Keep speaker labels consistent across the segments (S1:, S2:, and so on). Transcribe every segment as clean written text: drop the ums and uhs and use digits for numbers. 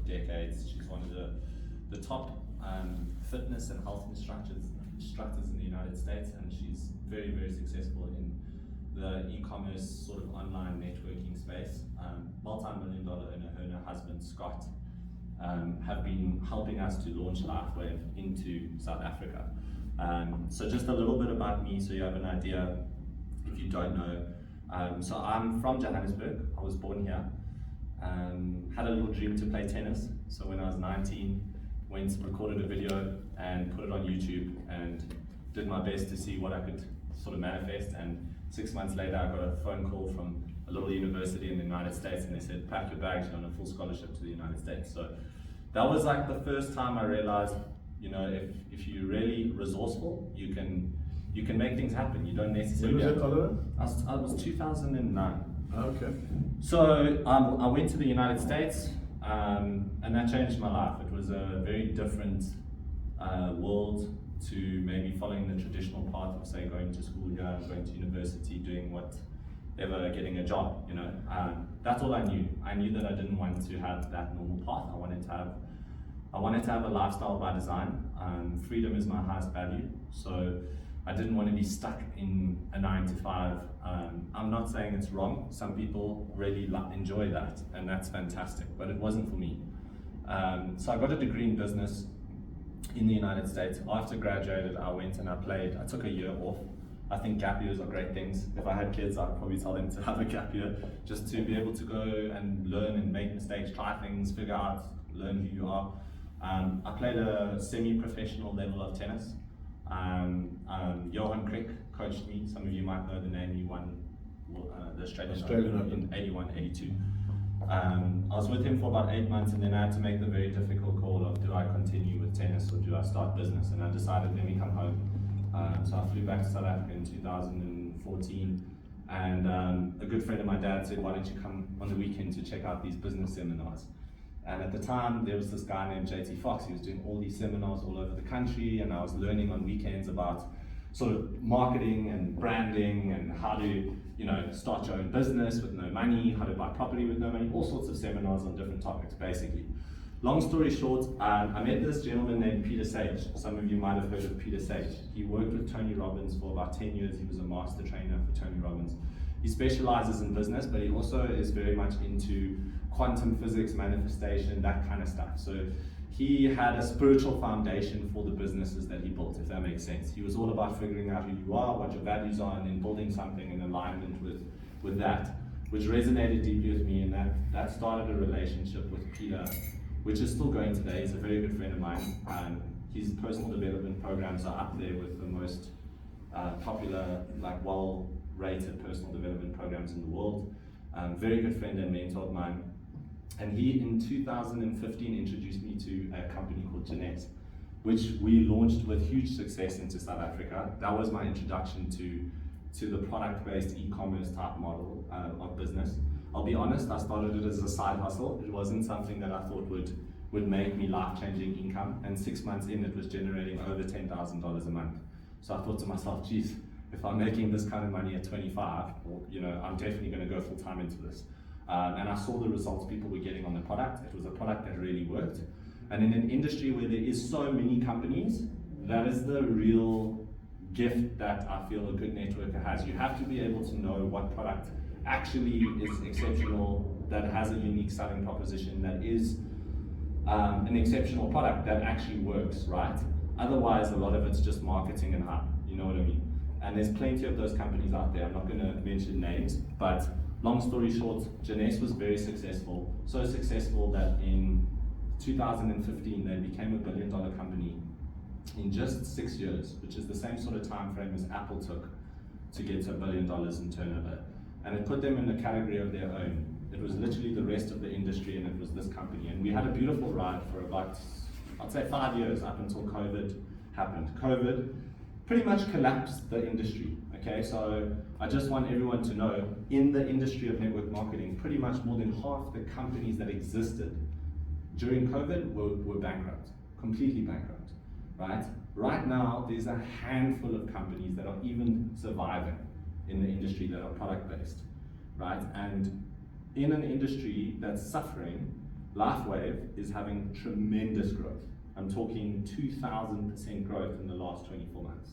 S1: decades. She's one of the top fitness and health instructors in the United States, and she's very, very successful in the e-commerce sort of online networking space. Multi-million-dollar earner. Her and her husband Scott have been helping us to launch LifeWave into South Africa. So just a little bit about me, so you have an idea if you don't know. So I'm from Johannesburg. I was born here. Had a little dream to play tennis. So when I was 19, recorded a video and put it on YouTube and did my best to see what I could sort of manifest. And 6 months later, I got a phone call from a little university in the United States, and they said, pack your bags, you're on a full scholarship to the United States. So that was like the first time I realized, you know, if you're really resourceful, you can make things happen. You don't necessarily.
S2: When was it,
S1: I was 2009.
S2: Okay.
S1: So I went to the United States, and that changed my life. It was a very different world to maybe following the traditional path of, say, going to school here, going to university, doing whatever, getting a job. You know, that's all I knew. I knew that I didn't want to have that normal path. I wanted to have a lifestyle by design. Freedom is my highest value, so I didn't want to be stuck in a 9 to 5. I'm not saying it's wrong. Some people really enjoy that, and that's fantastic, but it wasn't for me. So I got a degree in business in the United States. After graduated, I went and I took a year off. I think gap years are great things. If I had kids, I'd probably tell them to have a gap year, just to be able to go and learn and make mistakes, try things, figure out, learn who you are. I played a semi-professional level of tennis. Johan Crick coached me. Some of you might know the name. He won the Australian Open in 81, 82. I was with him for about 8 months, and then I had to make the very difficult call of, do I continue with tennis or do I start business? And I decided, let me come home. So I flew back to South Africa in 2014, and a good friend of my dad said, why don't you come on the weekend to check out these business seminars? And at the time, there was this guy named JT Fox. He was doing all these seminars all over the country, and I was learning on weekends about sort of marketing and branding and how to, you know, start your own business with no money, how to buy property with no money, all sorts of seminars on different topics, basically. Long story short, I met this gentleman named Peter Sage. Some of you might have heard of Peter Sage. He worked with Tony Robbins for about 10 years. He was a master trainer for Tony Robbins. He specializes in business, but he also is very much into quantum physics, manifestation, that kind of stuff. So he had a spiritual foundation for the businesses that he built, if that makes sense. He was all about figuring out who you are, what your values are, and then building something in alignment with that, which resonated deeply with me, and that started a relationship with Peter, which is still going today. He's a very good friend of mine. His personal development programs are up there with the most popular, like well-rated personal development programs in the world. Very good friend and mentor of mine. And he, in 2015, introduced me to a company called Jeanette, which we launched with huge success into South Africa. That was my introduction to the product-based e-commerce type model of business. I'll be honest, I started it as a side hustle. It wasn't something that I thought would make me life-changing income. And 6 months in, it was generating over $10,000 a month. So I thought to myself, geez, if I'm making this kind of money at 25, you know, I'm definitely going to go full-time into this. And I saw the results people were getting on the product. It was a product that really worked. And in an industry where there is so many companies, that is the real gift that I feel a good networker has. You have to be able to know what product actually is exceptional, that has a unique selling proposition, that is an exceptional product that actually works, right? Otherwise, a lot of it's just marketing and hype, you know what I mean? And there's plenty of those companies out there. I'm not going to mention names, but long story short, Jeunesse was very successful. So successful that in 2015, they became $1 billion company in just 6 years, which is the same sort of time frame as Apple took to get to $1 billion in turnover. And it put them in a category of their own. It was literally the rest of the industry, and it was this company. And we had a beautiful ride for about, I'd say 5 years, up until COVID happened. COVID pretty much collapsed the industry. Okay, so I just want everyone to know, in the industry of network marketing, pretty much more than half the companies that existed during COVID were bankrupt, completely bankrupt, right? Right now, there's a handful of companies that are even surviving in the industry that are product-based, right? And in an industry that's suffering, LifeWave is having tremendous growth. I'm talking 2,000% growth in the last 24 months.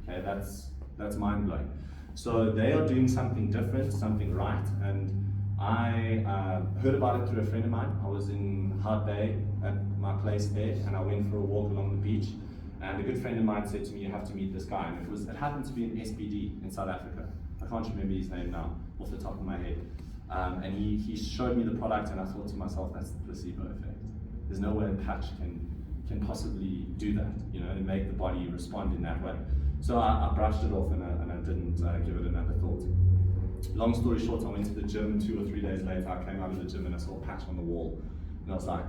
S1: Okay, that's mind-blowing. So they are doing something different, something right, and I heard about it through a friend of mine. I was in Hard Bay at my place there, and I went for a walk along the beach, and a good friend of mine said to me, you have to meet this guy, and it happened to be an SBD in South Africa. I can't remember his name now, off the top of my head. And he showed me the product, and I thought to myself, that's the placebo effect. There's no way a patch can possibly do that, you know, and make the body respond in that way. So I brushed it off and I didn't give it another thought. Long story short, I went to the gym 2 or 3 days later. I came out of the gym and I saw a patch on the wall, and I was like,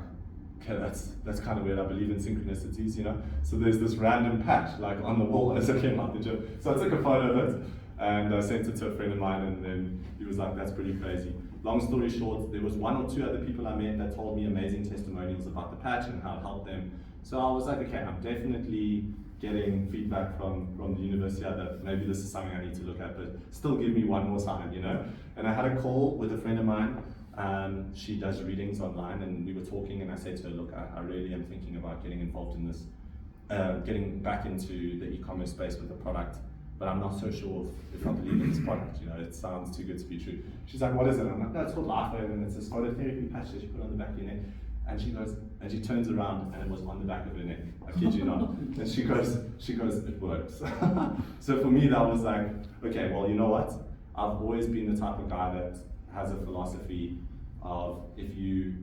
S1: okay, that's kind of weird. I believe in synchronicities, you know. So there's this random patch like on the wall as I came out the gym. So I took a photo of it and I sent it to a friend of mine, and then he was like, that's pretty crazy. Long story short, there was 1 or 2 other people I met that told me amazing testimonials about the patch and how it helped them. So I was like, okay, I'm definitely getting feedback from the university that maybe this is something I need to look at, but still give me one more sign, you know. And I had a call with a friend of mine. She does readings online, and we were talking, and I said to her, look, I really am thinking about getting involved in this, getting back into the e-commerce space with the product, but I'm not so sure if I believe in this product, you know, it sounds too good to be true. She's like, what is it? I'm like, no, it's called LifeWave, and it's a phototherapy patch that you put on the back of your neck. And she goes, and she turns around, and it was on the back of her neck. I kid you not. And she goes, it works. So for me, that was like, okay, well, you know what? I've always been the type of guy that has a philosophy of, if you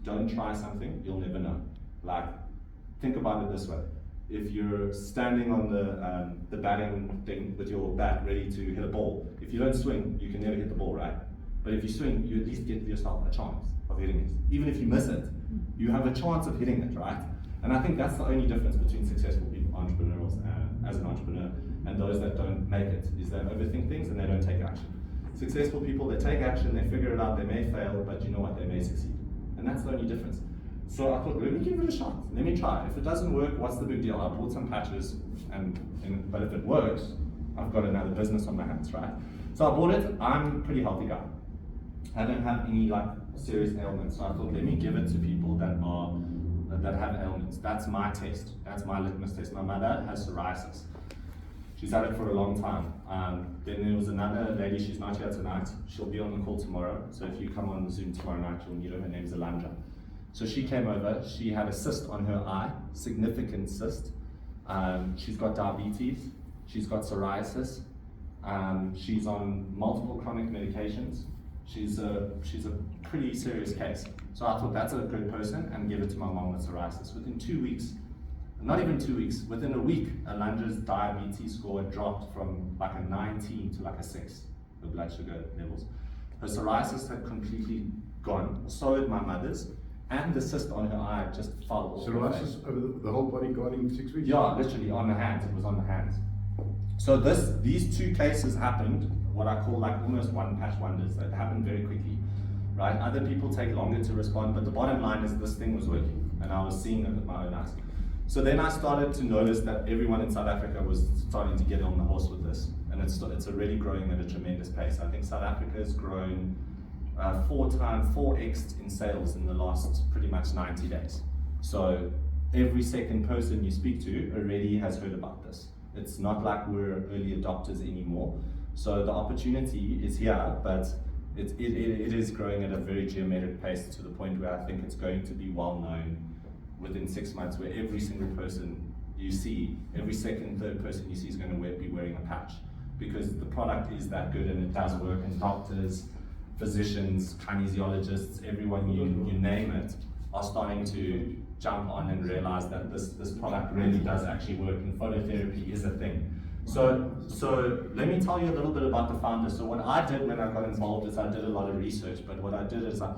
S1: don't try something, you'll never know. Like, think about it this way. If you're standing on the batting thing with your bat ready to hit a ball, if you don't swing, you can never hit the ball, right? But if you swing, you at least give yourself a chance of hitting it. Even if you miss it, you have a chance of hitting it, right? And I think that's the only difference between successful people, entrepreneurs, as an entrepreneur, and those that don't make it, is they overthink things and they don't take action. Successful people, they take action, they figure it out, they may fail, but you know what, they may succeed. And that's the only difference. So I thought, let me give it a shot, let me try. If it doesn't work, what's the big deal? I bought some patches, but if it works, I've got another business on my hands, right? So I bought it. I'm a pretty healthy guy. I don't have any like serious ailments, so I thought, let me give it to people that have ailments. That's my test. That's my litmus test. My mother has psoriasis. She's had it for a long time. Then there was another lady, she's not here tonight. She'll be on the call tomorrow. So if you come on Zoom tomorrow night, you'll meet her. Her name's Alondra. So she came over. She had a cyst on her eye, significant cyst. She's got diabetes. She's got psoriasis. She's on multiple chronic medications. She's a pretty serious case. So I thought, that's a good person, and give it to my mom with psoriasis. Within 2 weeks, not even 2 weeks, within a week, Alondra's diabetes score dropped from like a 19 to like a 6, the blood sugar levels. Her psoriasis had completely gone, so had my mother's, and the cyst on her eye just fell off.
S2: Psoriasis over the whole body gone in 6 weeks?
S1: Yeah, literally on the hands, it was on the hands. So these 2 cases happened, what I call like almost one patch wonders, that happened very quickly, right? Other people take longer to respond, but the bottom line is this thing was working, and I was seeing it with my own eyes. So then I started to notice that everyone in South Africa was starting to get on the horse with this, and it's already growing at a tremendous pace. I think South Africa has grown 4x in sales in the last pretty much 90 days. So every second person you speak to already has heard about this. It's not like we're early adopters anymore. So the opportunity is here, but it is growing at a very geometric pace, to the point where I think it's going to be well known within 6 months, where every single person you see, every second, third person you see is going to be wearing a patch, because the product is that good and it does work, and doctors, physicians, kinesiologists, everyone you name it, are starting to jump on and realize that this product really does actually work, and phototherapy is a thing. So let me tell you a little bit about the founder. So what I did when I got involved is I did a lot of research, but what I did is I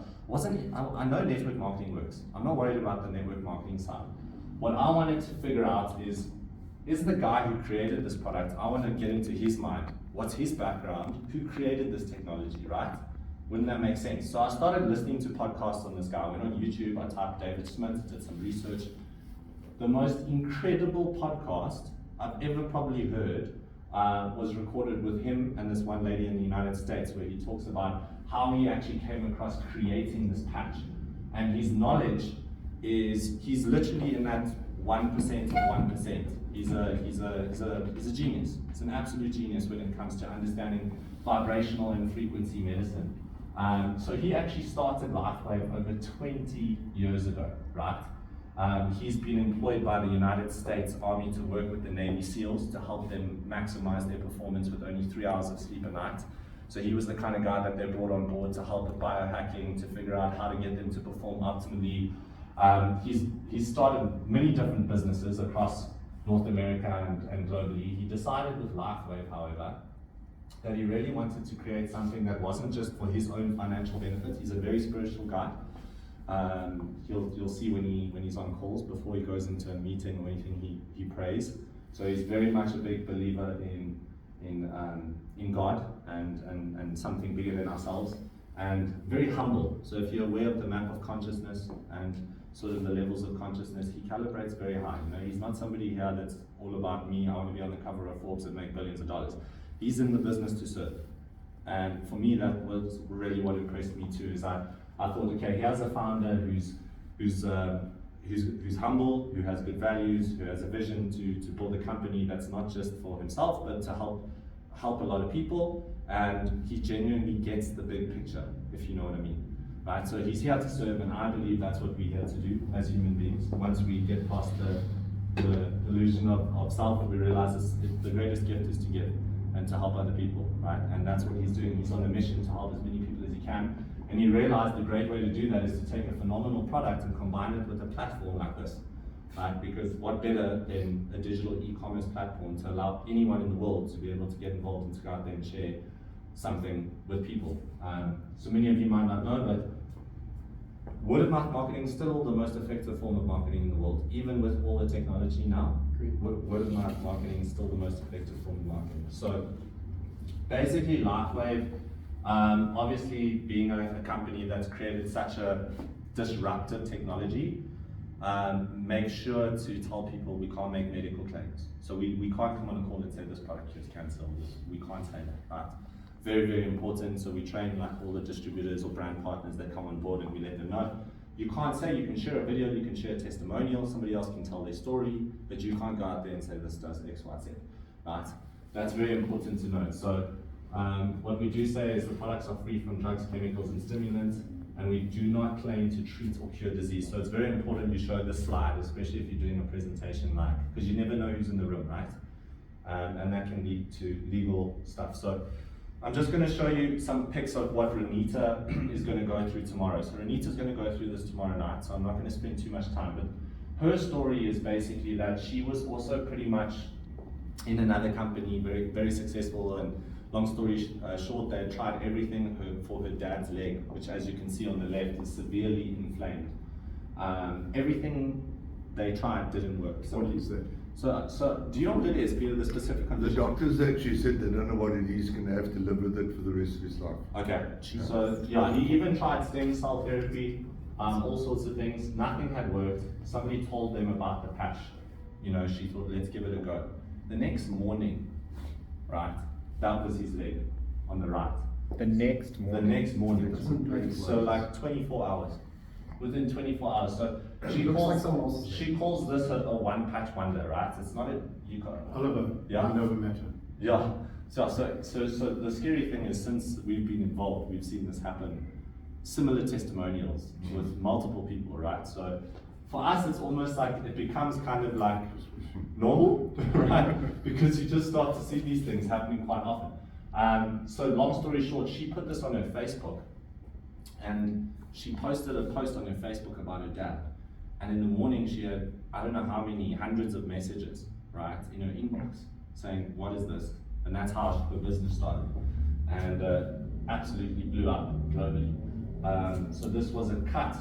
S1: know network marketing works. I'm not worried about the network marketing side. What I wanted to figure out is the guy who created this product, I want to get into his mind. What's his background? Who created this technology, right? Wouldn't that make sense? So I started listening to podcasts on this guy. I went on YouTube, I typed David Smith, did some research. The most incredible podcast I've ever probably heard was recorded with him and this one lady in the United States, where he talks about how he actually came across creating this patch. and his knowledge he's literally in that 1% of 1%. He's a genius. He's an absolute genius when it comes to understanding vibrational and frequency medicine. So he actually started LifeWave over 20 years ago, right? He's been employed by the United States Army to work with the Navy SEALs to help them maximize their performance with only 3 hours of sleep a night. So he was the kind of guy that they brought on board to help with biohacking, to figure out how to get them to perform optimally. He's started many different businesses across North America and globally. He decided with LifeWave, however, that he really wanted to create something that wasn't just for his own financial benefit. He's a very spiritual guy. You'll see when he's on calls, before he goes into a meeting or anything, he prays. So he's very much a big believer in God and something bigger than ourselves, and very humble. So if you're aware of the map of consciousness and sort of the levels of consciousness, he calibrates very high. You know, he's not somebody here that's all about me, I want to be on the cover of Forbes and make billions of dollars. He's in the business to serve. And for me, that was really what impressed me too, is I thought, okay, here's a founder who's humble, who has good values, who has a vision to build a company that's not just for himself, but to help a lot of people, and he genuinely gets the big picture, if you know what I mean. Right? So he's here to serve, and I believe that's what we're here to do as human beings. Once we get past the illusion of self, we realize the greatest gift is to give and to help other people, right? And that's what he's doing. He's on a mission to help as many people as he can. And he realized the great way to do that is to take a phenomenal product and combine it with a platform like this, right? Because what better than a digital e-commerce platform to allow anyone in the world to be able to get involved and to go out there and share something with people. So many of you might not know, but word of mouth marketing is still the most effective form of marketing in the world, even with all the technology now. Word of mouth marketing is still the most effective form of marketing. So basically, LifeWave, obviously being a company that's created such a disruptive technology, make sure to tell people we can't make medical claims. So we can't come on a call and say this product cures cancer. We can't say that, right? Very, very important. So we train like all the distributors or brand partners that come on board, and we let them know. You can't say, you can share a video, you can share a testimonial, somebody else can tell their story, but you can't go out there and say this does X, Y, Z, right? That's very important to know. So what we do say is the products are free from drugs, chemicals, and stimulants, and we do not claim to treat or cure disease. So it's very important you show this slide, especially if you're doing a presentation because you never know who's in the room, right? And that can lead to legal stuff. So I'm just going to show you some pics of what Renita is going to go through tomorrow. So Renita's going to go through this tomorrow night, so I'm not going to spend too much time, but her story is basically that she was also pretty much in another company, very, very successful, and long story short, they had tried everything for her dad's leg, which, as you can see on the left, is severely inflamed. Everything they tried didn't work. So
S2: what is that?
S1: So do you know what it is, Peter, the specific condition?
S2: The doctors actually said they don't know what it is, going to have to live with it for the rest of his life.
S1: Okay, so yeah, he even tried stem cell therapy, all sorts of things. Nothing had worked. Somebody told them about the patch. You know, she thought, let's give it a go. The next morning, right, that was his leg on the right.
S3: The next morning?
S1: The next morning. So like 24 hours. Within 24 hours. So she calls this a one patch wonder, right? It's not
S2: Oliver,
S1: yeah?
S2: Nova Matter.
S1: Yeah. So the scary thing is, since we've been involved, we've seen this happen. Similar testimonials with multiple people, right? So for us, it's almost like it becomes kind of like normal, right? Because you just start to see these things happening quite often. So long story short, she put this on her Facebook, and she posted a post on her Facebook about her dad. And in the morning, she had, I don't know how many, hundreds of messages, right, in her inbox saying, what is this? And that's how her business started. And absolutely blew up globally. So this was a cut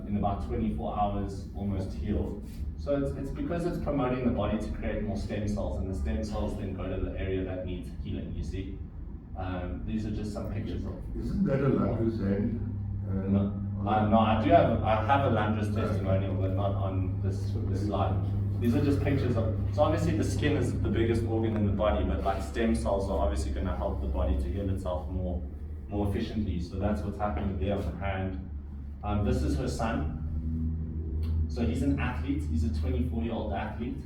S1: in about 24 hours, almost healed. So it's because it's promoting the body to create more stem cells, and the stem cells then go to the area that needs healing, you see. These are just some pictures of.
S2: Isn't that a Landra's hand?
S1: No, I have a Landra's testimonial, but not on this slide. These are just pictures of, so obviously the skin is the biggest organ in the body, but like stem cells are obviously going to help the body to heal itself more efficiently. So that's what's happening there on the hand. This is her son. So he's an athlete, he's a 24-year-old athlete.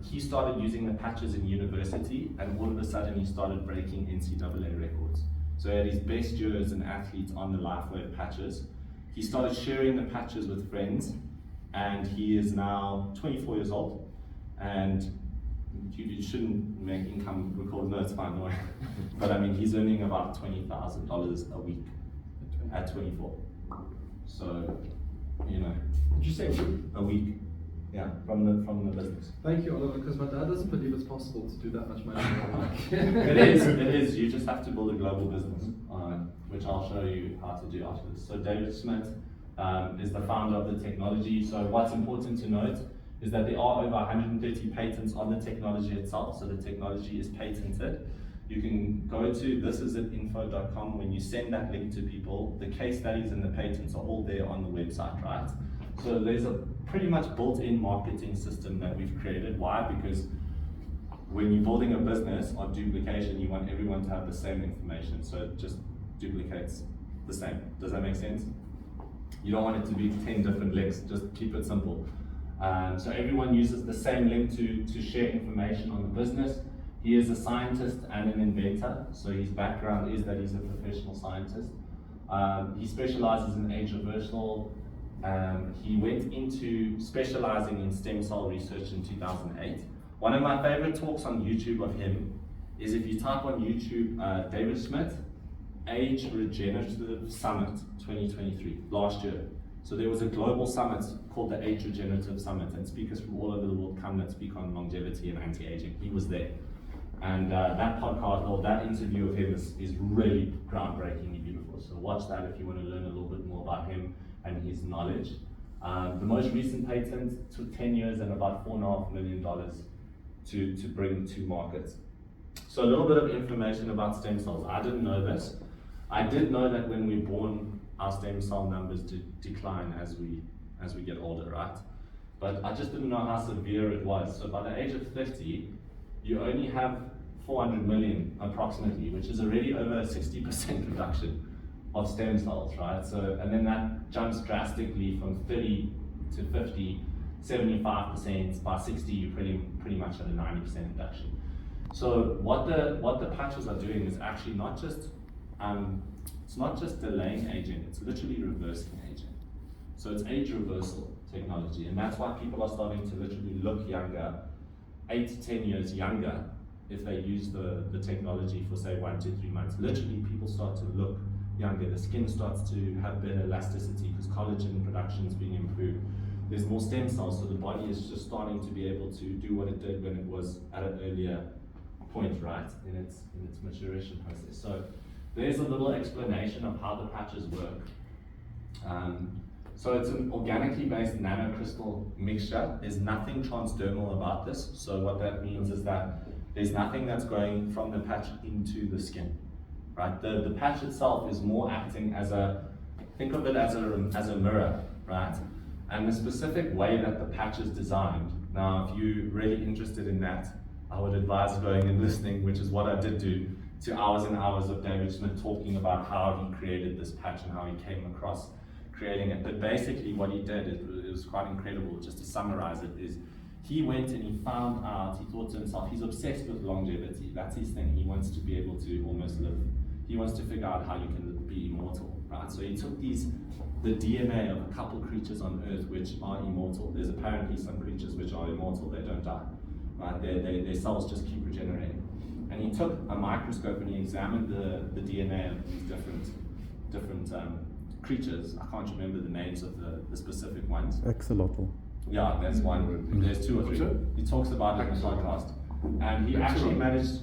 S1: He started using the patches in university, and all of a sudden he started breaking NCAA records. So he had his best year as an athlete on the LifeWave patches. He started sharing the patches with friends, and he is now 24 years old. And you shouldn't make income record, no, it's fine, no way. But I mean, he's earning about $20,000 a week at 24. So, you know.
S3: Did you say a week?
S1: A week, yeah, from the business.
S3: Thank you, Oliver, because my dad doesn't believe it's possible to do that much money in a week.
S1: It is. You just have to build a global business, which I'll show you how to do after this. So David Smith is the founder of the technology. So what's important to note is that there are over 130 patents on the technology itself. So the technology is patented. You can go to thisisinfo.com. When you send that link to people, the case studies and the patents are all there on the website, right? So there's a pretty much built-in marketing system that we've created. Why? Because when you're building a business on duplication, you want everyone to have the same information, so it just duplicates the same. Does that make sense? You don't want it to be 10 different links, just keep it simple. So everyone uses the same link to share information on the business. He is a scientist and an inventor, so his background is that he's a professional scientist. He specializes in age reversal. He went into specializing in stem cell research in 2008. One of my favorite talks on YouTube of him is if you type on YouTube, David Smith, Age Regenerative Summit 2023, last year. So there was a global summit called the Age Regenerative Summit, and speakers from all over the world come that speak on longevity and anti-aging. He was there. And that podcast, or that interview of him is really groundbreakingly beautiful. So watch that if you want to learn a little bit more about him and his knowledge. The most recent patent took 10 years and about $4.5 million to bring to market. So a little bit of information about stem cells. I didn't know this. I did know that when we're born, our stem cell numbers decline as we get older, right? But I just didn't know how severe it was. So by the age of 50, you only have 400 million approximately, which is already over a 60% reduction of stem cells, right? So, and then that jumps drastically from 30 to 50, 75%. By 60, you're pretty much at a 90% reduction. So what the patches are doing is actually not just it's not just delaying aging; it's literally reversing aging. So it's age reversal technology, and that's why people are starting to literally look younger, 8 to 10 years younger, if they use the technology for say 1 to 3 months. Literally, people start to look younger. The skin starts to have better elasticity because collagen production is being improved. There's more stem cells, so the body is just starting to be able to do what it did when it was at an earlier point, right, in its maturation process. So there's a little explanation of how the patches work. So it's an organically based nanocrystal mixture. There's nothing transdermal about this. So what that means is that there's nothing that's going from the patch into the skin, right? The patch itself is more acting as think of it as a mirror, right? And the specific way that the patch is designed. Now, if you're really interested in that, I would advise going and listening, which is what I did do, to hours and hours of David Smith talking about how he created this patch and how he came across creating it. But basically what he did, it was quite incredible, just to summarize it, is he went and he found out, he thought to himself, he's obsessed with longevity. That's his thing. He wants to be able to almost live. He wants to figure out how you can be immortal, right? So he took the DNA of a couple creatures on Earth which are immortal. There's apparently some creatures which are immortal, they don't die, right? Their cells just keep regenerating. And he took a microscope and he examined the DNA of these different creatures. I can't remember the names of the specific ones.
S4: Axolotl.
S1: Yeah, there's one. There's 2 or 3. He talks about it in the podcast. And he actually managed.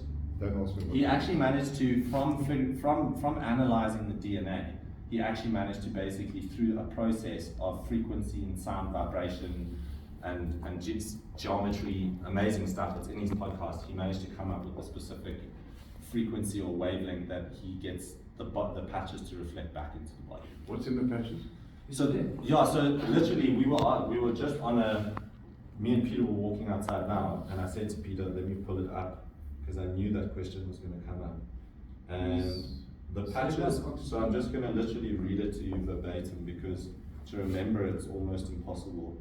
S1: He actually managed to, from analyzing the DNA, he actually managed to basically, through a process of frequency and sound vibration and geometry, amazing stuff that's in his podcast, he managed to come up with a specific frequency or wavelength that he gets the patches to reflect back into the body.
S2: What's in the patches?
S1: So literally we were just on me and Peter were walking outside now, and I said to Peter, let me pull it up, because I knew that question was going to come up. And The patches, so I'm just going to literally read it to you verbatim because to remember it's almost impossible.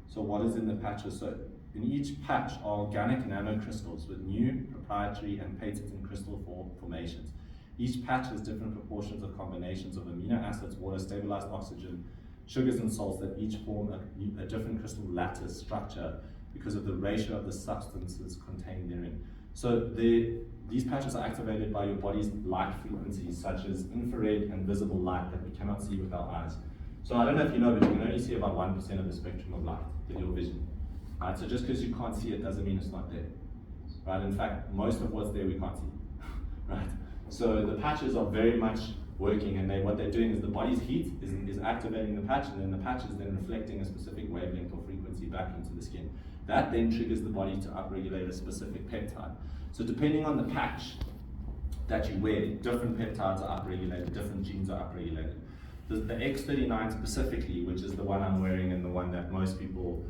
S1: So what is in the patches? So in each patch are organic nanocrystals with new proprietary and patented crystal formations. Each patch has different proportions of combinations of amino acids, water, stabilized oxygen, sugars and salts that each form a different crystal lattice structure because of the ratio of the substances contained therein. So these patches are activated by your body's light frequencies, such as infrared and visible light that we cannot see with our eyes. So I don't know if you know, but you can only see about 1% of the spectrum of light with your vision. Right? So just because you can't see it doesn't mean it's not there. Right? In fact, most of what's there we can't see. Right? So the patches are very much working, and what they're doing is the body's heat is activating the patch, and then the patch is then reflecting a specific wavelength or frequency back into the skin. That then triggers the body to upregulate a specific peptide. So depending on the patch that you wear, different peptides are upregulated, different genes are upregulated. The X39 specifically, which is the one I'm wearing and the one that most people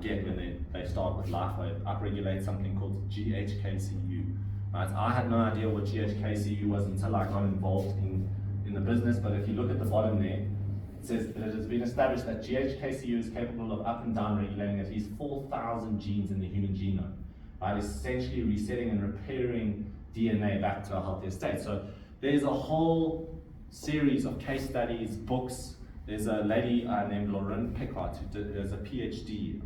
S1: get when they start with LifeWave, upregulates something called GHKCU. Right? I had no idea what GHKCU was until I got involved in the business, but if you look at the bottom there, it says that it has been established that GHKCU is capable of up and down regulating at least 4,000 genes in the human genome, right? Essentially resetting and repairing DNA back to a healthier state. So there's a whole series of case studies, books. There's a lady named Lauren Pickard who has a PhD,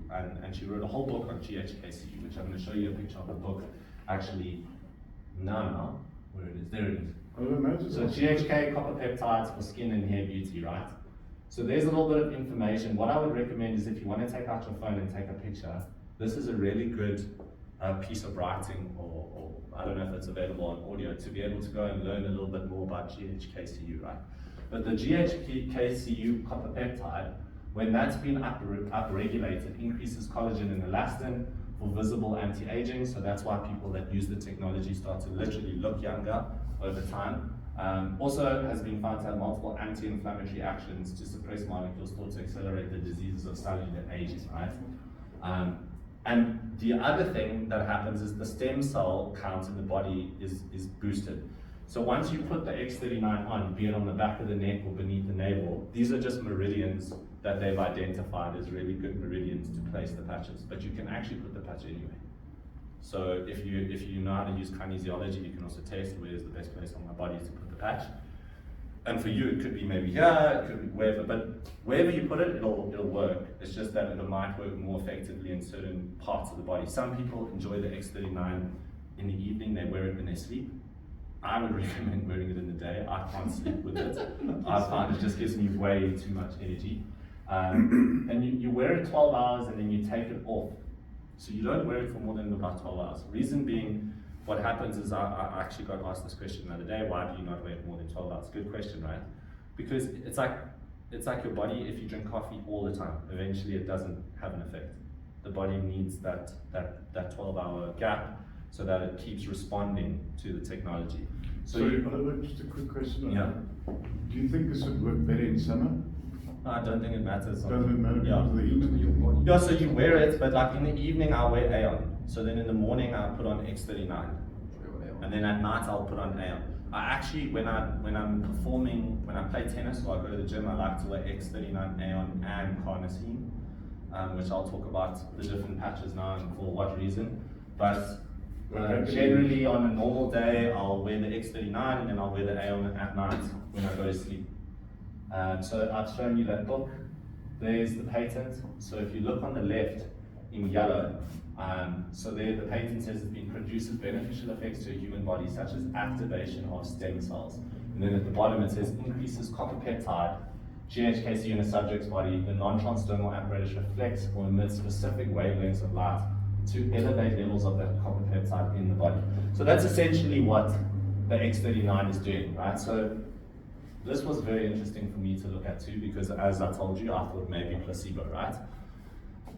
S1: and she wrote a whole book on GHKCU, which I'm going to show you a picture of the book actually now, where it is, there it is. So GHK copper peptides for skin and hair beauty, right? So there's a little bit of information. What I would recommend is if you want to take out your phone and take a picture, this is a really good piece of writing, or I don't know if it's available on audio, to be able to go and learn a little bit more about GHKCU, right? But the GHKCU copper peptide, when that's been upregulated, increases collagen and elastin for visible anti-aging. So that's why people that use the technology start to literally look younger over time. Also has been found to have multiple anti-inflammatory actions to suppress molecules thought to accelerate the diseases of cellular aging, right? And the other thing that happens is the stem cell count in the body is boosted. So once you put the X39 on, be it on the back of the neck or beneath the navel, these are just meridians that they've identified as really good meridians to place the patches, but you can actually put the patch anywhere. So if you know how to use kinesiology, you can also test where's the best place on my body to put the patch. And for you, it could be maybe here, it could be wherever, but wherever you put it, it'll work. It's just that it might work more effectively in certain parts of the body. Some people enjoy the X39 in the evening, they wear it when they sleep. I would recommend wearing it in the day. I can't sleep with it. I find it just gives me way too much energy. And you wear it 12 hours and then you take it off. So you don't wear it for more than about 12 hours. Reason being, what happens is I actually got asked this question the other day, why do you not wear it more than 12 hours? Good question, right? Because it's like your body, if you drink coffee all the time, eventually it doesn't have an effect. The body needs that 12-hour gap so that it keeps responding to the technology.
S2: So just a quick question.
S1: Yeah.
S2: Do you think this would work better in summer?
S1: No, I don't think it matters.
S2: Doesn't it matter
S1: Yeah.
S2: because of the heat of your body?
S1: Yeah, so you wear it, but like in the evening I'll wear Aeon. So then in the morning I'll put on X39. And then at night I'll put on Aeon. I actually, when I'm performing, when I play tennis or I go to the gym, I like to wear X39, Aeon and Carnosine, which I'll talk about the different patches now and for what reason. But generally on a normal day, I'll wear the X39 and then I'll wear the Aeon at night when I go to sleep. So I've shown you that book. There's the patent. So if you look on the left in yellow, so there the patent says it produces beneficial effects to a human body, such as activation of stem cells. And then at the bottom it says increases copper peptide, GHKCU in a subject's body. The non-transdermal apparatus reflects or emits specific wavelengths of light to elevate levels of that copper peptide in the body. So that's essentially what the X39 is doing, right? So this was very interesting for me to look at too, because as I told you, I thought maybe placebo, right?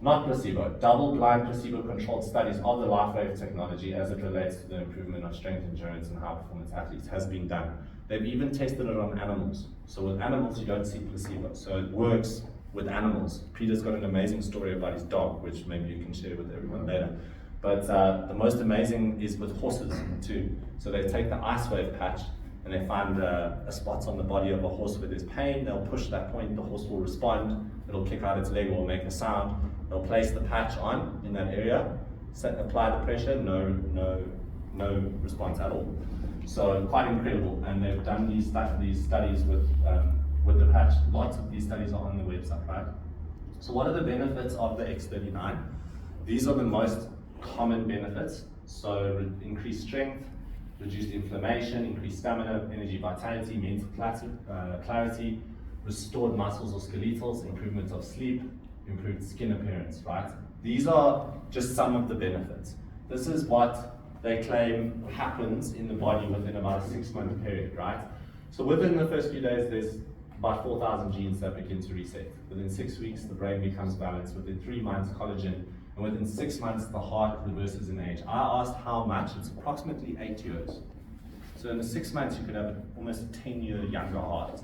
S1: Not placebo, double-blind placebo-controlled studies of the LifeWave technology as it relates to the improvement of strength, endurance, and high-performance athletes has been done. They've even tested it on animals. So with animals, you don't see placebo. So it works with animals. Peter's got an amazing story about his dog, which maybe you can share with everyone later. But the most amazing is with horses too. So they take the IceWave patch and they find a spot on the body of a horse where there's pain, they'll push that point, the horse will respond, it'll kick out its leg or make a sound, they'll place the patch on in that area, apply the pressure, no response at all. So quite incredible, and they've done these studies with the patch. Lots of these studies are on the website, right? So what are the benefits of the X39? These are the most common benefits. So increased strength, reduced inflammation, increased stamina, energy, vitality, mental clarity, restored muscles or skeletals, improvement of sleep, improved skin appearance, right? These are just some of the benefits. This is what they claim happens in the body within about a 6-month period, right? So within the first few days, there's about 4,000 genes that begin to reset. Within 6 weeks, the brain becomes balanced. Within 3 months, collagen. And within 6 months, the heart reverses in age. I asked how much. It's approximately 8 years. So in the 6 months, you could have almost a 10-year younger heart.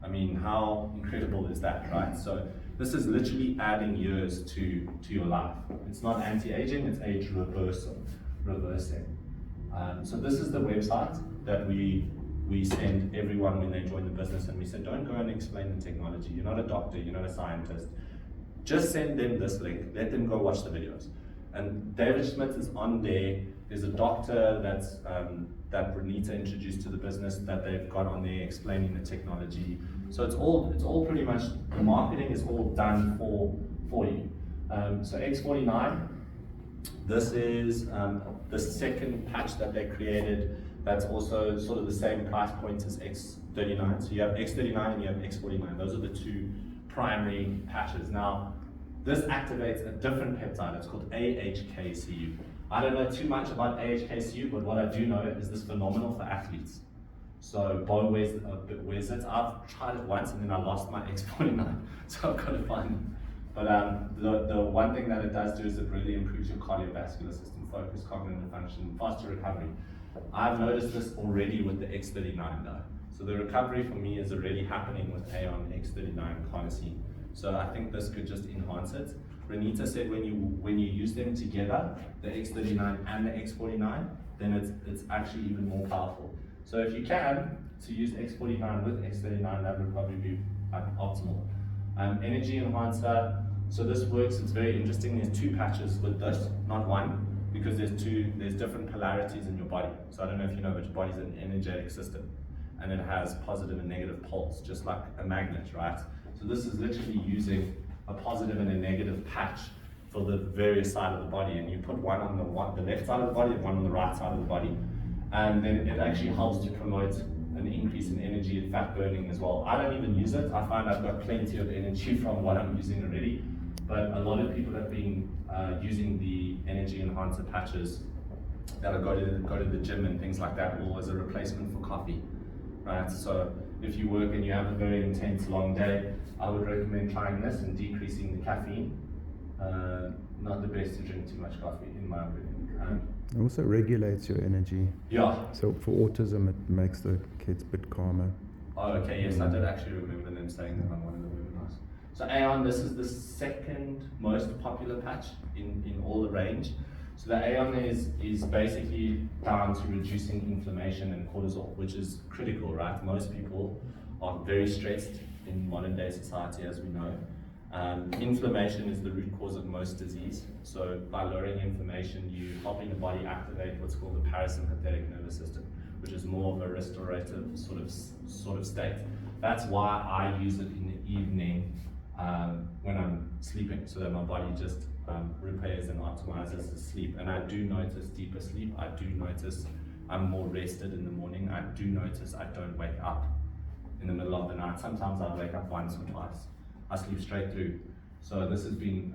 S1: I mean, how incredible is that, right? So this is literally adding years to your life. It's not anti-aging, it's age reversing. So this is the website that we send everyone when they join the business, and we said, don't go and explain the technology. You're not a doctor, you're not a scientist. Just send them this link, let them go watch the videos. And David Schmidt is on there. There's a doctor that Renita introduced to the business that they've got on there explaining the technology. So it's all pretty much, the marketing is all done for you. So X49, this is the second patch that they created that's also sort of the same price point as X39. So you have X39 and you have X49. Those are the two primary patches. Now, this activates a different peptide. It's called AHKCU. I don't know too much about AHKCU, but what I do know is this phenomenal for athletes. So Bo wears it. I've tried it once and then I lost my X49, so I've got to find it. But the one thing that it does do is it really improves your cardiovascular system, focus, cognitive function, faster recovery. I've noticed this already with the X39 though. So the recovery for me is already happening with Aeon X39 carnosine. So I think this could just enhance it. Renita said when you use them together, the X39 and the X49, then it's actually even more powerful. So if you can, to use X49 with X39, that would probably be optimal. Energy enhancer, so this works, it's very interesting. There's 2 patches with this, not one, because there's different polarities in your body. So I don't know if you know, but your body's an energetic system, and it has positive and negative poles, just like a magnet, right? So this is literally using a positive and a negative patch for the various sides of the body, and you put one on the left side of the body and one on the right side of the body, and then it actually helps to promote an increase in energy and fat burning as well. I don't even use it. I find I've got plenty of energy from what I'm using already, but a lot of people have been using the energy enhancer patches that go to the gym and things like that, or as a replacement for coffee, right? So if you work and you have a very intense long day, I would recommend trying this and decreasing the caffeine. Not the best to drink too much coffee, in my opinion.
S4: It also regulates your energy.
S1: Yeah.
S4: So for autism, it makes the kids a bit calmer.
S1: Oh, okay, yes, I did actually remember them saying that on one of the webinars. So Aeon, this is the second most popular patch in all the range. So the Aeon is basically down to reducing inflammation and cortisol, which is critical, right? Most people are very stressed in modern day society, as we know. Inflammation is the root cause of most disease. So by lowering inflammation, you're helping the body activate what's called the parasympathetic nervous system, which is more of a restorative sort of state. That's why I use it in the evening when I'm sleeping, so that my body just repairs and optimizes the sleep. And I do notice deeper sleep. I do notice I'm more rested in the morning. I do notice I don't wake up in the middle of the night. Sometimes I wake up once or twice. I sleep straight through. So this has been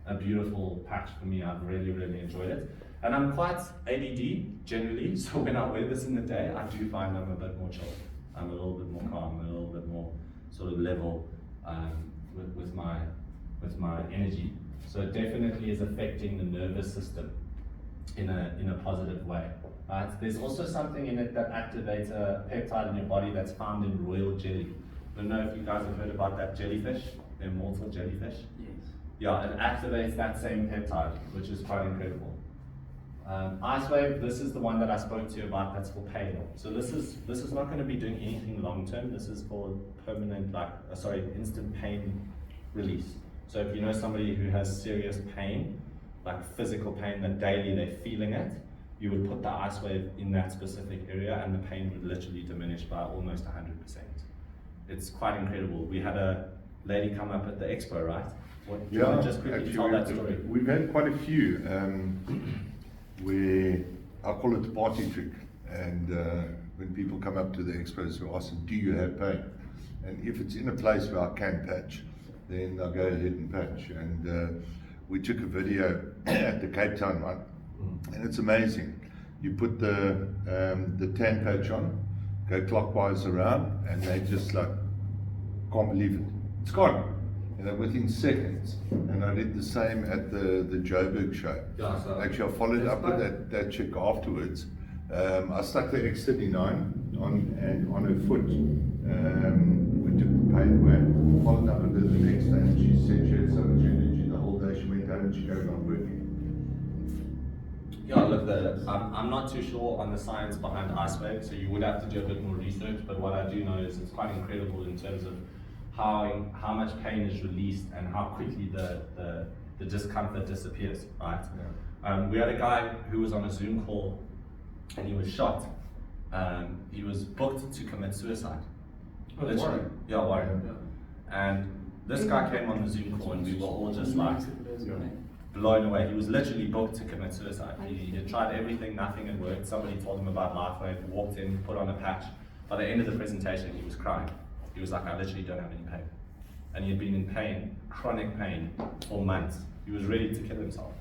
S1: a beautiful patch for me. I've really, really enjoyed it. And I'm quite ADD generally, so when I wear this in the day, I do find I'm a bit more chilled. I'm a little bit more calm, a little bit more sort of level with my energy. So it definitely is affecting the nervous system in a positive way. There's also something in it that activates a peptide in your body that's found in royal jelly. I don't know if you guys have heard about that jellyfish, the immortal jellyfish.
S3: Yes.
S1: Yeah, it activates that same peptide, which is quite incredible. Ice wave, this is the one that I spoke to you about, that's for pain. So this is not going to be doing anything long term. This is for permanent, instant pain release. So if you know somebody who has serious pain, like physical pain, that daily they're feeling it, you would put the ice wave in that specific area and the pain would literally diminish by almost 100%. It's quite incredible. We had a lady come up at the expo, right? Do you want to just quickly tell that story?
S2: We've had quite a few where I call it the party trick, and when people come up to the expos, we ask them, do you have pain? And if it's in a place where I can patch, then I'll go ahead and patch. And we took a video at the Cape Town one, and it's amazing. You put the tan patch on, go clockwise around, and they just like can't believe it. It's gone. Within seconds. And I did the same at the Joburg show.
S1: Yeah, so
S2: actually, I followed up with that chick afterwards. I stuck the X39 on her foot. We took the pain away. Followed up with her the next day, and she said she had so much energy the whole day. She went home and she carried on working.
S1: Yeah, look, I'm not too sure on the science behind ice wave, so you would have to do a bit more research, but what I do know is it's quite incredible in terms of how much pain is released and how quickly the discomfort disappears, right? Yeah. We had a guy who was on a Zoom call and he was shot. He was booked to commit suicide.
S3: Oh, Warren.
S1: Yeah, Warren. Yeah. And this guy came on the Zoom call and we were all just like blown away. He was literally booked to commit suicide. He had tried everything, nothing had worked. Somebody told him about LifeWave, walked in, put on a patch. By the end of the presentation, he was crying. He was like, I literally don't have any pain. And he had been in pain, chronic pain, for months. He was ready to kill himself.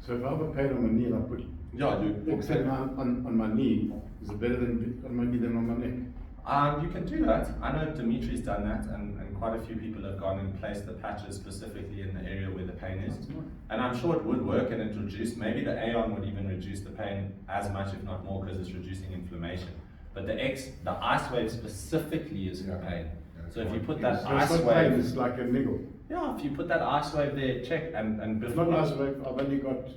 S5: So if I have a pain on my knee and I put X39 on my knee, is it better than on my knee than on my neck?
S1: You can do that. I know Dimitri's done that, and quite a few people have gone and placed the patches specifically in the area where the pain is. And I'm sure it would work and it reduced, maybe the Aeon would even reduce the pain as much, if not more, because it's reducing inflammation. But the ice wave specifically is for pain. So if you put that ice wave,
S5: it's like a niggle.
S1: yeah, if you put that ice wave there, check and
S5: It's
S1: before.
S5: not ice wave. I've only got.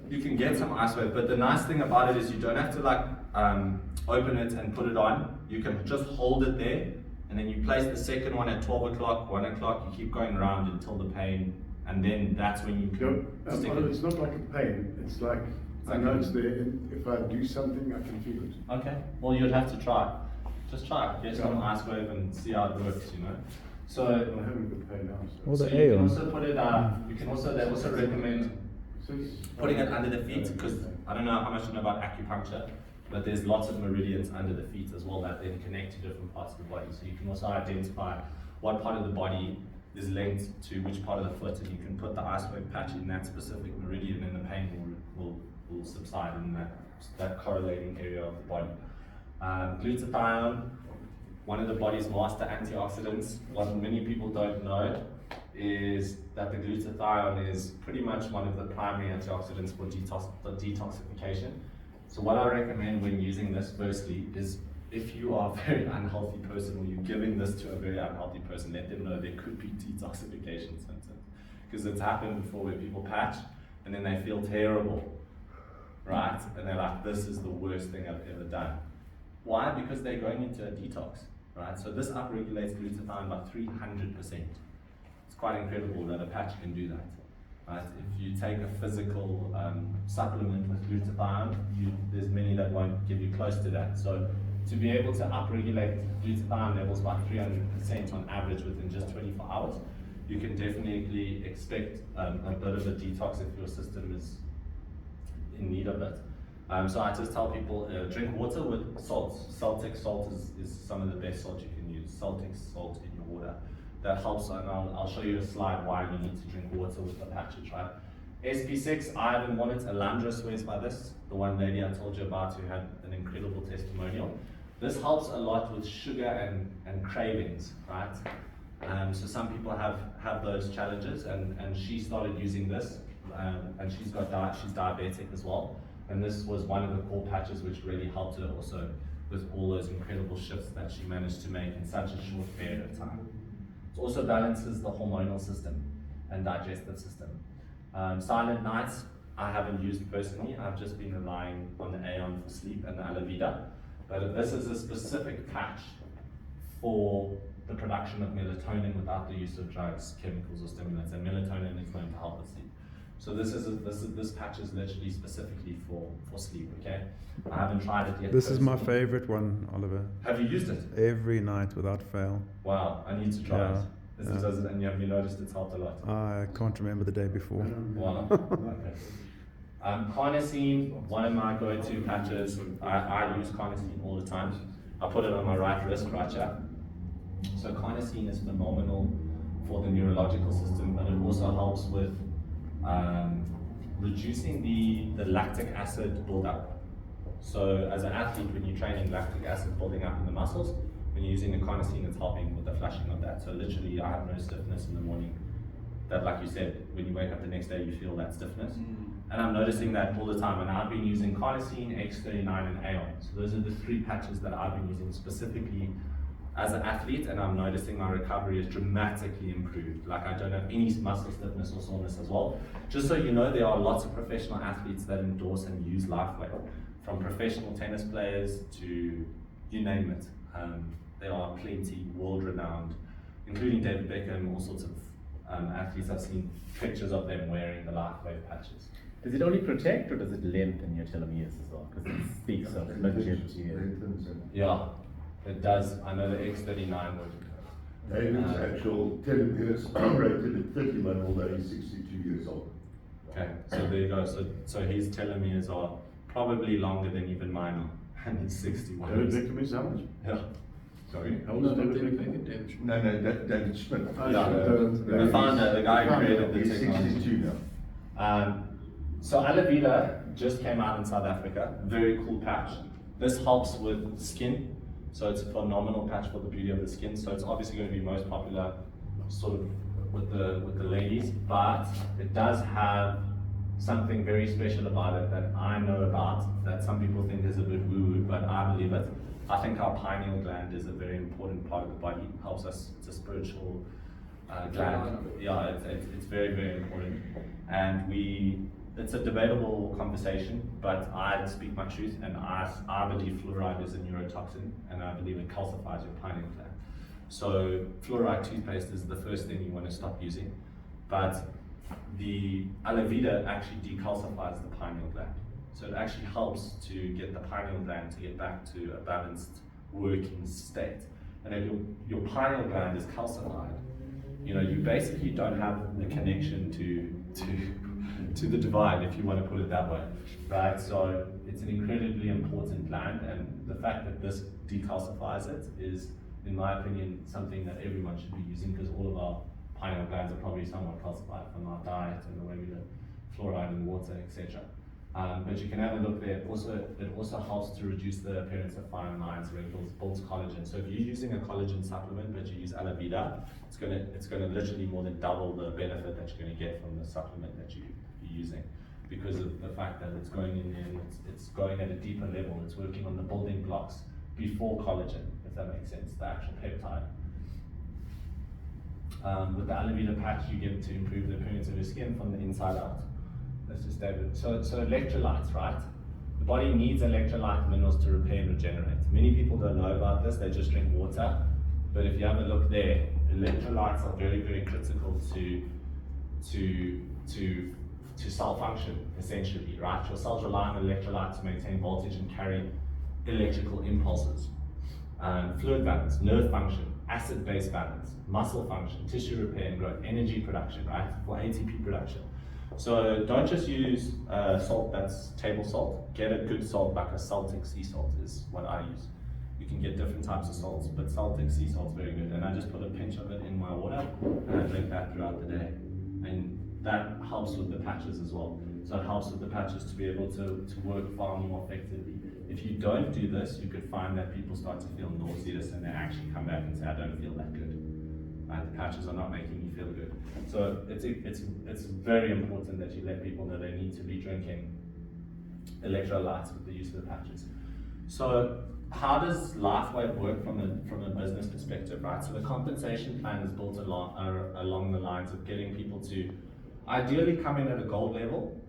S1: You can get some ice wave, but the nice thing about it is you don't have to like open it and put it on. You can just hold it there, and then you place the second one at 12 o'clock, 1 o'clock. You keep going around until the pain, and then that's when you can stick it.
S5: It's not like a pain. It's like I know it's there. If I do something, I can feel it.
S1: Okay, well you'd have to try. Just try it. Get some ice wave and see how it works. You know. So.
S5: I'm having good pain now.
S4: Well,
S1: So
S4: the
S1: you can
S4: Aeon.
S1: also put it. They also recommend putting it under the feet, because I don't know how much you know about acupuncture, but there's lots of meridians under the feet as well that then connect to different parts of the body. So you can also identify what part of the body is linked to which part of the foot, and you can put the ice wave patch in that specific meridian, and the pain will subside in that correlating area of the body. Glutathione, one of the body's master antioxidants. What many people don't know is that the glutathione is pretty much one of the primary antioxidants for detoxification. So what I recommend when using this, firstly, is if you are a very unhealthy person or you're giving this to a very unhealthy person, let them know there could be detoxification symptoms. Because it's happened before where people patch and then they feel terrible, right? And they're like, this is the worst thing I've ever done. Why? Because they're going into a detox, right? So this upregulates glutathione by 300%. It's quite incredible that a patch can do that. Right? If you take a physical supplement with glutathione, there's many that won't give you close to that. So to be able to upregulate glutathione levels by 300% on average within just 24 hours, you can definitely expect a bit of a detox if your system is in need of it. So I just tell people, drink water with salt. Celtic salt is some of the best salt you can use. Celtic salt in your water. That helps, and I'll show you a slide why you need to drink water with the patches, right? SP6, I haven't won it. Alandra swears by this. The one lady I told you about who had an incredible testimonial. This helps a lot with sugar and cravings, right? So some people have those challenges, and she started using this, and she's diabetic as well. And this was one of the core patches which really helped her also with all those incredible shifts that she managed to make in such a short period of time. It also balances the hormonal system and digestive system. Silent nights, I haven't used personally. I've just been relying on the Aeon for sleep and the Alavida. But this is a specific patch for the production of melatonin without the use of drugs, chemicals, or stimulants. And melatonin is known to help with sleep. So this patch is literally specifically for sleep. Okay, I haven't tried it yet.
S4: This is my
S1: personally.
S4: favorite one, Oliver.
S1: Have you used it?
S4: Every night without fail.
S1: Wow, I need to try
S4: Yeah,
S1: it. And have you noticed it's helped a lot?
S4: I can't remember the day before.
S1: Wow. Okay. Carnosine, one of my go-to patches. I use carnosine all the time. I put it on my right wrist, right here. So carnosine is phenomenal for the neurological system, but it also helps with reducing the lactic acid buildup. So as an athlete, when you're training, lactic acid building up in the muscles, when you're using the carnosine, it's helping with the flushing of that. So literally, I have no stiffness in the morning. That, like you said, when you wake up the next day, you feel that stiffness. And I'm noticing that all the time. And I've been using carnosine, X39, and Aeon. So those are the 3 patches that I've been using specifically as an athlete, and I'm noticing my recovery is dramatically improved. Like, I don't have any muscle stiffness or soreness as well. Just so you know, there are lots of professional athletes that endorse and use LifeWave, from professional tennis players to you name it. There are plenty world-renowned, including David Beckham, all sorts of athletes. I've seen pictures of them wearing the LifeWave patches.
S6: Does it only protect or does it lengthen your telomeres as well? Because it speaks of longevity.
S1: Yeah, it does. I know the X39 would.
S2: David's actual telomeres rated at 31, although he's 62 years old.
S1: Okay, so there you go. So his telomeres are probably longer than even mine are, and he's 61.
S5: David Beckham is how much?
S1: Yeah. Sorry.
S5: How old
S3: No,
S5: is
S3: not
S5: David
S3: David
S5: Beckham?
S3: Beckham, David Schmidt.
S2: No, David Schmidt.
S1: Yeah, the founder, the guy who created the
S2: He's
S1: technology.
S2: 62 now.
S1: So Alavida just came out in South Africa. Very cool patch. This helps with skin. So it's a phenomenal patch for the beauty of the skin. So it's obviously going to be most popular sort of with the ladies, but it does have something very special about it that I know about, that some people think is a bit woo-woo, but I believe it. I think our pineal gland is a very important part of the body. It helps us, it's a spiritual gland. Yeah, it's very, very important. And it's a debatable conversation, but I speak my truth, and I believe fluoride is a neurotoxin, and I believe it calcifies your pineal gland. So fluoride toothpaste is the first thing you want to stop using, but the Alavida actually decalcifies the pineal gland. So it actually helps to get the pineal gland to get back to a balanced working state. And if your pineal gland is calcified, you basically don't have the connection to the divine, if you want to put it that way, right? So it's an incredibly important gland, and the fact that this decalcifies it is, in my opinion, something that everyone should be using, because all of our pineal glands are probably somewhat calcified from our diet and the way we live, fluoride in water, etc. But you can have a look there. It also helps to reduce the appearance of fine lines, wrinkles, builds collagen. So if you're using a collagen supplement but you use Alavida, it's gonna literally more than double the benefit that you're gonna get from the supplement that you're using, because of the fact that it's going in there and it's going at a deeper level. It's working on the building blocks before collagen, if that makes sense, the actual peptide. With the Alavida patch, you get to improve the appearance of your skin from the inside out. That's just David. So electrolytes, right? The body needs electrolyte minerals to repair and regenerate. Many people don't know about this, they just drink water. But if you have a look there, electrolytes are very, very critical to cell function, essentially, right? Your cells rely on electrolytes to maintain voltage and carry electrical impulses. Fluid balance, nerve function, acid-base balance, muscle function, tissue repair and growth, energy production, right? For ATP production. So don't just use salt that's table salt. Get a good salt, like a Celtic sea salt is what I use. You can get different types of salts, but Celtic sea salt is very good. And I just put a pinch of it in my water, and I drink that throughout the day. And that helps with the patches as well. So it helps with the patches to be able to work far more effectively. If you don't do this, you could find that people start to feel nauseous and they actually come back and say, I don't feel that good. Right? The patches are not making me feel good. So it's very important that you let people know they need to be drinking electrolytes with the use of the patches. So how does LifeWave work from a business perspective, right? So the compensation plan is built along the lines of getting people to ideally come in at a gold level,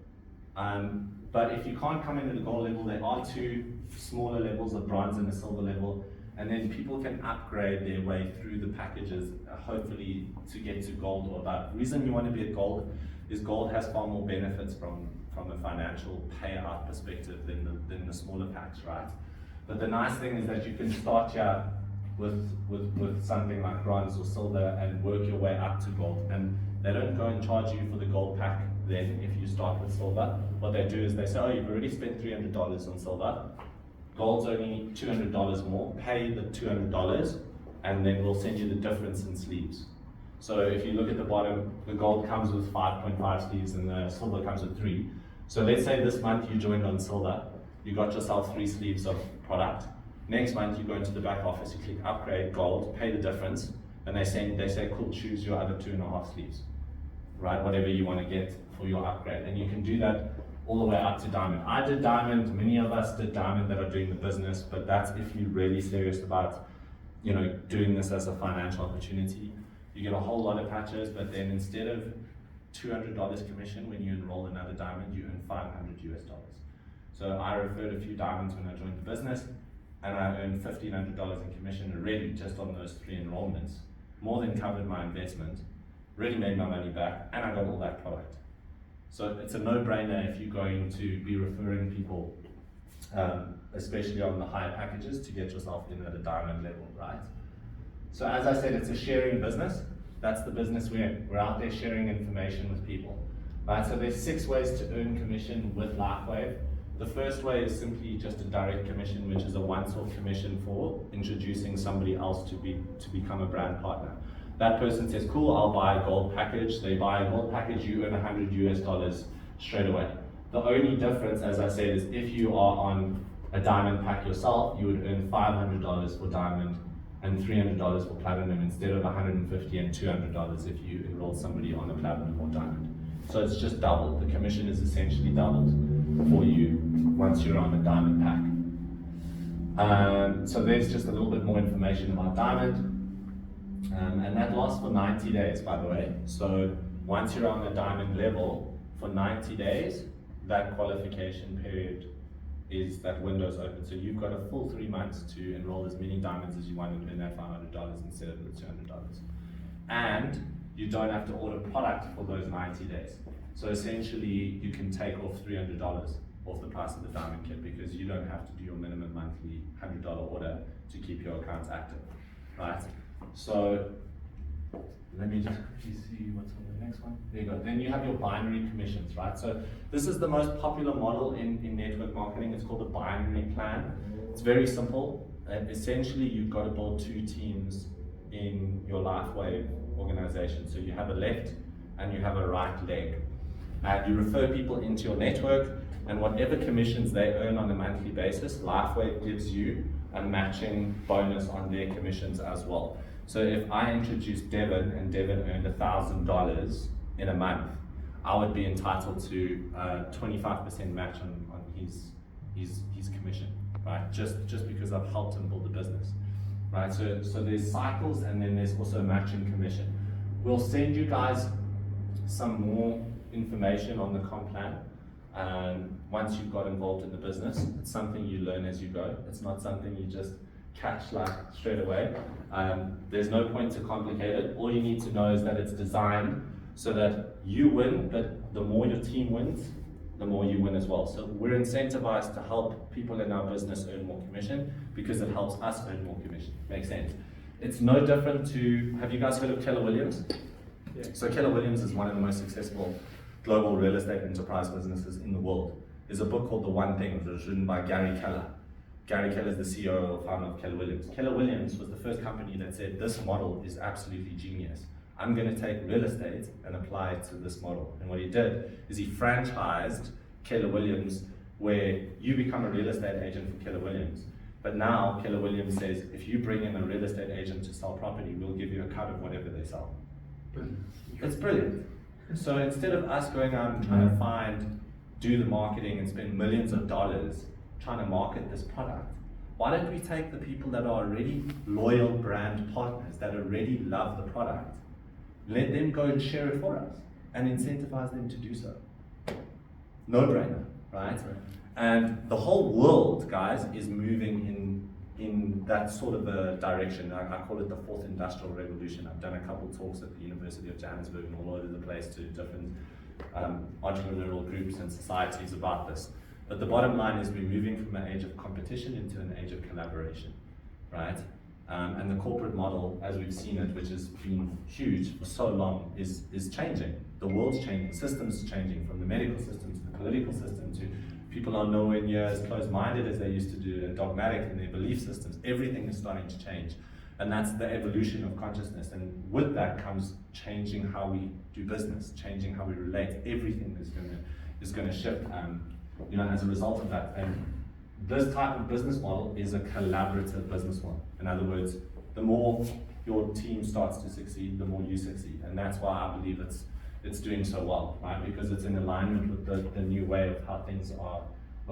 S1: But if you can't come in at the gold level, there are 2 smaller levels, a bronze and a silver level, and then people can upgrade their way through the packages, hopefully to get to gold or above. The reason you want to be at gold is gold has far more benefits from a financial payout perspective than the smaller packs, right? But the nice thing is that you can start here with something like bronze or silver and work your way up to gold. And they don't go and charge you for the gold pack then if you start with silver. What they do is they say, oh, you've already spent $300 on silver. Gold's only $200 more. Pay the $200 and then we'll send you the difference in sleeves. So if you look at the bottom, the gold comes with 5.5 sleeves and the silver comes with 3. So let's say this month you joined on silver, you got yourself 3 sleeves of product. Next month you go into the back office, you click upgrade gold, pay the difference, and they say cool, choose your other 2.5 sleeves, right? Whatever you want to get for your upgrade. And you can do that all the way up to diamond. I did diamond, many of us did diamond that are doing the business, but that's if you're really serious about, you know, doing this as a financial opportunity. You get a whole lot of patches, but then instead of $200 commission when you enroll another diamond, you earn $500 US. So I referred a few diamonds when I joined the business, and I earned $1,500 in commission already just on those 3 enrollments. More than covered my investment, really made my money back, and I got all that product. So it's a no-brainer if you're going to be referring people, especially on the higher packages, to get yourself in at a diamond level, right? So as I said, it's a sharing business. That's the business we're in. We're out there sharing information with people, right? So there's 6 ways to earn commission with LifeWave. The first way is simply just a direct commission, which is a once-off commission for introducing somebody else to become a brand partner. That person says, cool, I'll buy a gold package. They buy a gold package, you earn $100 US straight away. The only difference, as I said, is if you are on a diamond pack yourself, you would earn $500 for diamond and $300 for platinum instead of $150 and $200 if you enroll somebody on a platinum or diamond. So it's just doubled. The commission is essentially doubled for you once you're on a diamond pack. So there's just a little bit more information about diamond. And that lasts for 90 days, by the way. So once you're on the diamond level for 90 days, that qualification period is that window's open. So you've got a full 3 months to enroll as many diamonds as you want and earn that $500 instead of the $200. And you don't have to order product for those 90 days. So essentially, you can take off $300 off the price of the diamond kit because you don't have to do your minimum monthly $100 order to keep your accounts active, right? So let me just quickly see what's on the next one. There you go. Then you have your binary commissions, right? So this is the most popular model in network marketing. It's called the binary plan. It's very simple. Essentially, you've got to build 2 teams in your LifeWave organization. So you have a left and you have a right leg. And you refer people into your network, and whatever commissions they earn on a monthly basis, LifeWave gives you a matching bonus on their commissions as well. So if I introduced Devin and Devin earned $1,000 in a month, I would be entitled to a 25% match on his commission, right? Just because I've helped him build the business, right? So there's cycles, and then there's also matching commission. We'll send you guys some more information on the comp plan once you've got involved in the business. It's something you learn as you go. It's not something you just catch like straight away. There's no point to complicate it. All you need to know is that it's designed so that you win, but the more your team wins, the more you win as well. So we're incentivized to help people in our business earn more commission because it helps us earn more commission. Makes sense? It's no different to, have you guys heard of Keller Williams?
S3: Yeah.
S1: So Keller Williams is one of the most successful global real estate enterprise businesses in the world. There's a book called The One Thing, which was written by Gary Keller. Gary Keller is the CEO or founder of Keller Williams. Keller Williams was the first company that said, this model is absolutely genius. I'm going to take real estate and apply it to this model. And what he did is he franchised Keller Williams, where you become a real estate agent for Keller Williams. But now Keller Williams says, if you bring in a real estate agent to sell property, we'll give you a cut of whatever they sell. It's brilliant. So instead of us going out and trying to do the marketing and spend millions of dollars trying to market this product, why don't we take the people that are already loyal brand partners, that already love the product, let them go and share it for us and incentivize them to do so. No-brainer, right? And the whole world, guys, is moving in that sort of a direction. I call it the fourth industrial revolution. I've done a couple talks at the University of Johannesburg and all over the place to different entrepreneurial groups and societies about this. But the bottom line is we're moving from an age of competition into an age of collaboration, right? And the corporate model, as we've seen it, which has been huge for so long, is changing. The world's changing, systems changing, from the medical system to the political system to people are nowhere near as close-minded as they used to do and dogmatic in their belief systems. Everything is starting to change. And that's the evolution of consciousness. And with that comes changing how we do business, changing how we relate. Everything is gonna shift, as a result of that. And this type of business model is a collaborative business model. In other words, the more your team starts to succeed, the more you succeed. And that's why I believe it's doing so well, right? Because it's in alignment with the new way of how things are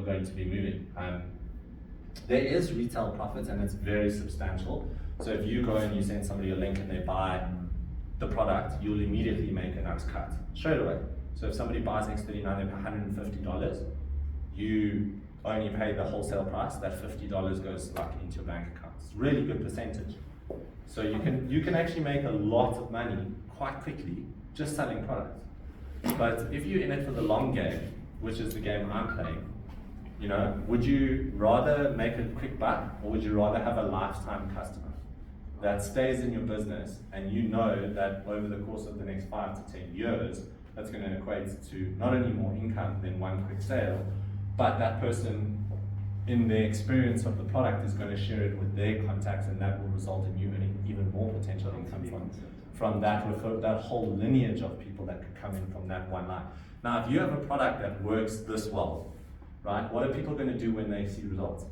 S1: going to be moving. There is retail profits and it's very substantial. So if you go and you send somebody a link and they buy the product, you'll immediately make a nice cut straight away. So if somebody buys X39, they pay $150, you only pay the wholesale price. That $50 goes like into your bank account. It's a really good percentage. So you can actually make a lot of money quite quickly just selling products. But if you're in it for the long game, which is the game I'm playing, would you rather make a quick buck or would you rather have a lifetime customer that stays in your business and you know that over the course of the next 5 to 10 years, that's going to equate to not only more income than one quick sale, but that person in their experience of the product is going to share it with their contacts, and that will result in you earning even more potential income from that whole lineage of people that could come in from that one line. Now, if you have a product that works this well, right, what are people going to do when they see results?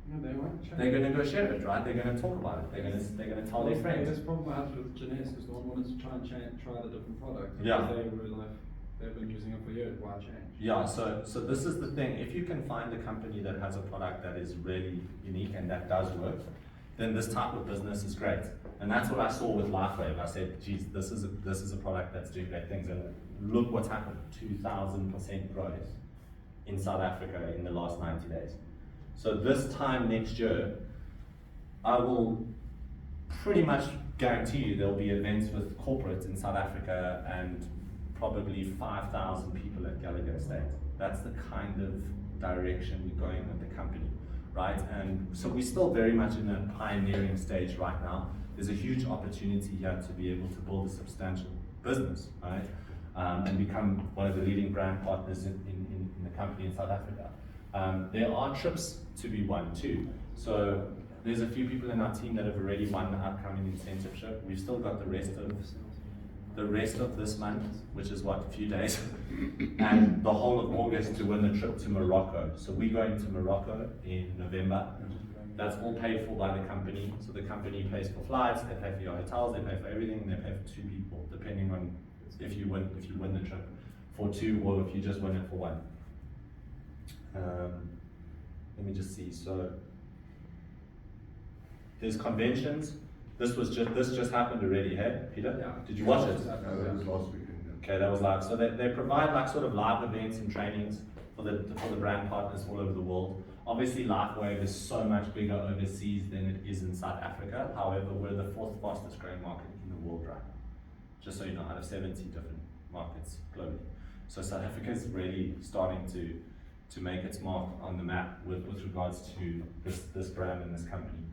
S3: No, they won't change.
S1: They're going to go share it, right? They're going to talk about it. They're going to tell their friends.
S3: This problem I had with Jeunesse because no one wanted to try the different product.
S1: Yeah.
S3: They were like, they've been using it for years. Why change?
S1: Yeah. So this is the thing. If you can find a company that has a product that is really unique and that does work, then this type of business is great. And that's what I saw with LifeWave. I said, geez, this is a product that's doing great things. And look what's happened: 2,000% growth in South Africa in the last 90 days. So this time next year, I will pretty much guarantee you there'll be events with corporates in South Africa and probably 5,000 people at Gallagher Estate. That's the kind of direction we're going with the company, right? And so we're still very much in a pioneering stage right now. There's a huge opportunity here to be able to build a substantial business, right? And become one of the leading brand partners in the company in South Africa. There are trips to be won too. So there's a few people in our team that have already won the upcoming incentive trip. We've still got the rest of this month, which is what, a few days, and the whole of August to win the trip to Morocco. So we're going to Morocco in November. That's all paid for by the company. So the company pays for flights, they pay for your hotels, they pay for everything, and they pay for 2 people, depending on if you win the trip for 2 or if you just win it for 1. Let me just see. So there's conventions. This just happened already, hey, Peter?
S3: Yeah.
S1: Did you watch it?
S2: No, that was last weekend.
S1: Okay, that was live. So they provide like sort of live events and trainings for the brand partners all over the world. Obviously, LifeWave is so much bigger overseas than it is in South Africa. However, we're the 4th fastest growing market in the world right now. Just so you know, out of 70 different markets globally. So South Africa is really starting to make its mark on the map with regards to this brand and this company.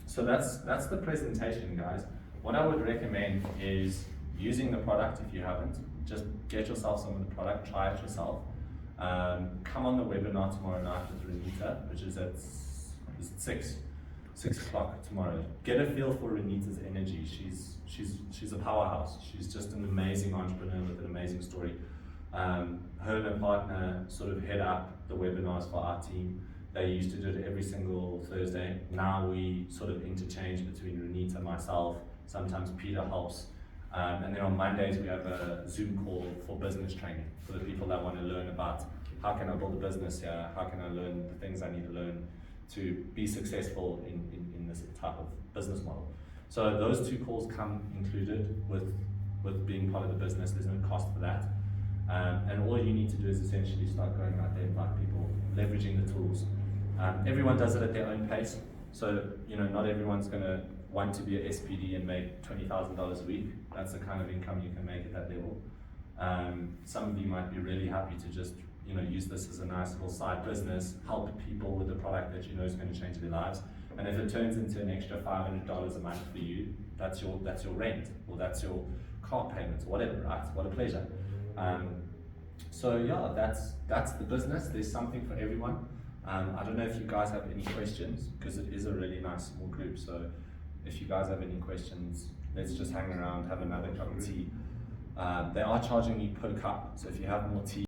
S1: So that's the presentation, guys. What I would recommend is using the product if you haven't. Just get yourself some of the product, try it yourself. Come on the webinar tomorrow night with Renita, which is at 6 o'clock tomorrow. Get a feel for Renita's energy. She's a powerhouse. She's just an amazing entrepreneur with an amazing story. Her and her partner sort of head up the webinars for our team. They used to do it every single Thursday. Now we sort of interchange between Renita, myself, sometimes Peter helps. And then on Mondays we have a Zoom call for business training for the people that want to learn about how can I build a business here, how can I learn the things I need to learn to be successful in this type of business model. So those 2 calls come included with being part of the business. There's no cost for that. And all you need to do is essentially start going out there, invite people, leveraging the tools. Everyone does it at their own pace. So, not everyone's going to want to be an SPD and make $20,000 a week. That's the kind of income you can make at that level. Some of you might be really happy to just, use this as a nice little side business, help people with the product that you know is going to change their lives. And if it turns into an extra $500 a month for you, that's your rent, or that's your car payments, whatever, right? What a pleasure. So yeah, that's the business. There's something for everyone. I don't know if you guys have any questions, because it is a really nice small group. So if you guys have any questions, let's just hang around, have another cup of tea. They are charging me per cup, so if you have more tea,